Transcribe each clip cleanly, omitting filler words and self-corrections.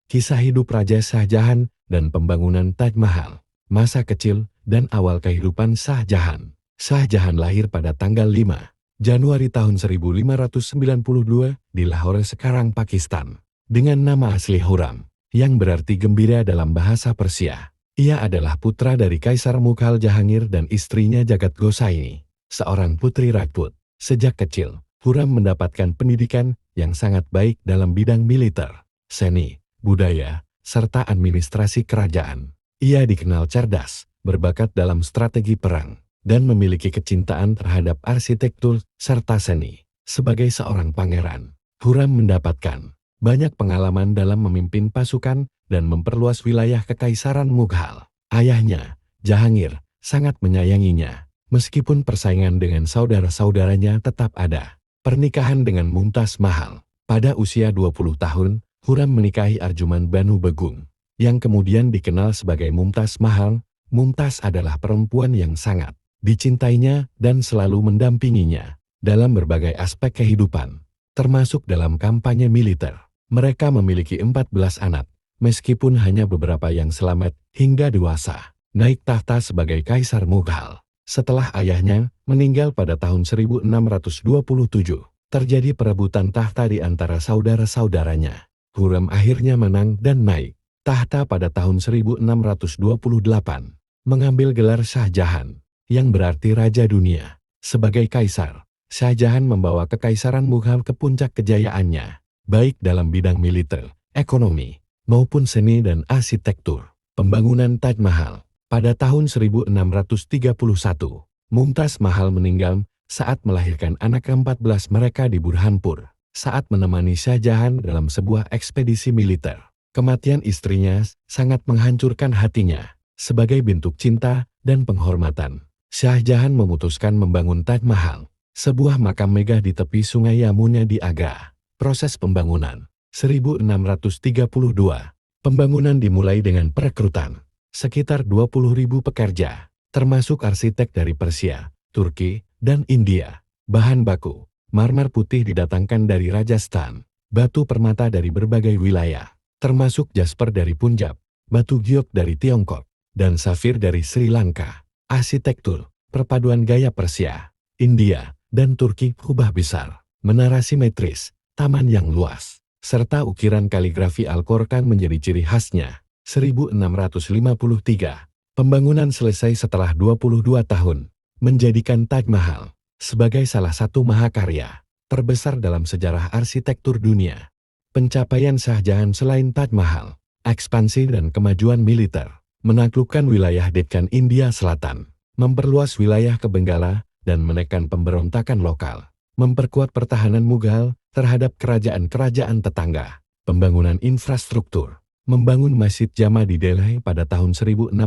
Kisah hidup Raja Shah Jahan dan pembangunan Taj Mahal. Masa kecil dan awal kehidupan Shah Jahan. Shah Jahan lahir pada tanggal 5 Januari tahun 1592 di Lahore sekarang Pakistan. Dengan nama asli Khurram, yang berarti gembira dalam bahasa Persia. Ia adalah putra dari Kaisar Mughal Jahangir dan istrinya Jagat Ghosaini, seorang putri Rajput. Sejak kecil, Khurram mendapatkan pendidikan yang sangat baik dalam bidang militer, seni, budaya, serta administrasi kerajaan. Ia dikenal cerdas, berbakat dalam strategi perang, dan memiliki kecintaan terhadap arsitektur serta seni. Sebagai seorang pangeran, Khurram mendapatkan banyak pengalaman dalam memimpin pasukan dan memperluas wilayah kekaisaran Mughal. Ayahnya, Jahangir, sangat menyayanginya, meskipun persaingan dengan saudara-saudaranya tetap ada. Pernikahan dengan Mumtaz Mahal. Pada usia 20 tahun, Khurram menikahi Arjuman Banu Begung, yang kemudian dikenal sebagai Mumtaz Mahal. Mumtaz adalah perempuan yang sangat dicintainya dan selalu mendampinginya dalam berbagai aspek kehidupan, termasuk dalam kampanye militer. Mereka memiliki 14 anak, meskipun hanya beberapa yang selamat hingga dewasa naik tahta sebagai Kaisar Mughal. Setelah ayahnya meninggal pada tahun 1627, terjadi perebutan tahta di antara saudara-saudaranya. Khurram akhirnya menang dan naik tahta pada tahun 1628, mengambil gelar Shah Jahan, yang berarti Raja Dunia. Sebagai kaisar, Shah Jahan membawa kekaisaran Mughal ke puncak kejayaannya, baik dalam bidang militer, ekonomi, maupun seni dan arsitektur. Pembangunan Taj Mahal. Pada tahun 1631, Mumtaz Mahal meninggal saat melahirkan anak ke-14 mereka di Burhanpur, saat menemani Shah Jahan dalam sebuah ekspedisi militer. Kematian istrinya sangat menghancurkan hatinya. Sebagai bentuk cinta dan penghormatan, Shah Jahan memutuskan membangun Taj Mahal, sebuah makam megah di tepi sungai Yamuna di Agra. Proses pembangunan. 1632. Pembangunan dimulai dengan perekrutan sekitar 20.000 pekerja, termasuk arsitek dari Persia, Turki, dan India. Bahan baku, marmer putih didatangkan dari Rajasthan, batu permata dari berbagai wilayah, termasuk jasper dari Punjab, batu giok dari Tiongkok, dan safir dari Sri Lanka. Arsitektur, perpaduan gaya Persia, India, dan Turki, kubah besar, menara simetris, taman yang luas, serta ukiran kaligrafi Al-Qur'an menjadi ciri khasnya. 1653, pembangunan selesai setelah 22 tahun, menjadikan Taj Mahal sebagai salah satu mahakarya terbesar dalam sejarah arsitektur dunia. Pencapaian Shah Jahan selain Taj Mahal, ekspansi dan kemajuan militer, menaklukkan wilayah Deccan India Selatan, memperluas wilayah ke Benggala, dan menekan pemberontakan lokal, memperkuat pertahanan Mughal terhadap kerajaan-kerajaan tetangga. Pembangunan infrastruktur, membangun Masjid Jama di Delhi pada tahun 1656,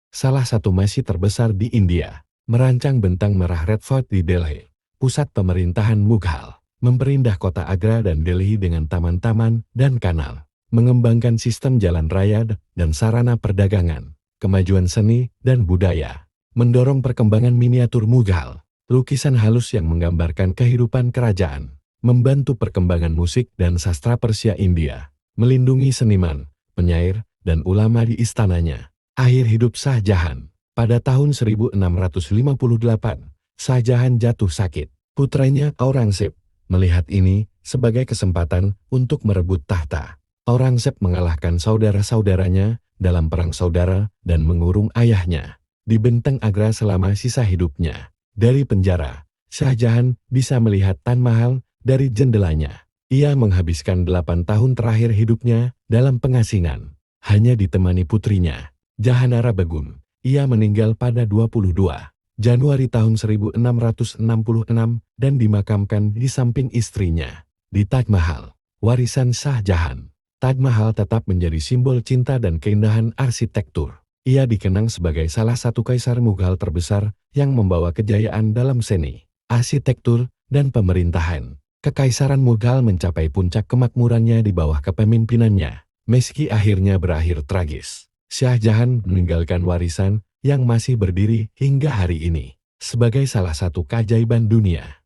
salah satu masjid terbesar di India, merancang bentang merah Red Fort di Delhi, pusat pemerintahan Mughal, memperindah kota Agra dan Delhi dengan taman-taman dan kanal, mengembangkan sistem jalan raya dan sarana perdagangan, kemajuan seni dan budaya, mendorong perkembangan miniatur Mughal, lukisan halus yang menggambarkan kehidupan kerajaan, membantu perkembangan musik dan sastra Persia India, melindungi seniman, penyair, dan ulama di istananya. Akhir hidup Shah Jahan. Pada tahun 1658, Shah Jahan jatuh sakit. Putranya Aurangzeb melihat ini sebagai kesempatan untuk merebut tahta. Aurangzeb mengalahkan saudara-saudaranya dalam perang saudara dan mengurung ayahnya di benteng Agra selama sisa hidupnya. Dari penjara, Shah Jahan bisa melihat Taj Mahal dari jendelanya. Ia menghabiskan 8 tahun terakhir hidupnya dalam pengasingan, hanya ditemani putrinya, Jahanara Begum. Ia meninggal pada 22 Januari tahun 1666 dan dimakamkan di samping istrinya, di Taj Mahal, warisan Shah Jahan. Taj Mahal tetap menjadi simbol cinta dan keindahan arsitektur. Ia dikenang sebagai salah satu kaisar Mughal terbesar yang membawa kejayaan dalam seni, arsitektur, dan pemerintahan. Kekaisaran Mughal mencapai puncak kemakmurannya di bawah kepemimpinannya, meski akhirnya berakhir tragis. Shah Jahan meninggalkan warisan yang masih berdiri hingga hari ini, sebagai salah satu keajaiban dunia.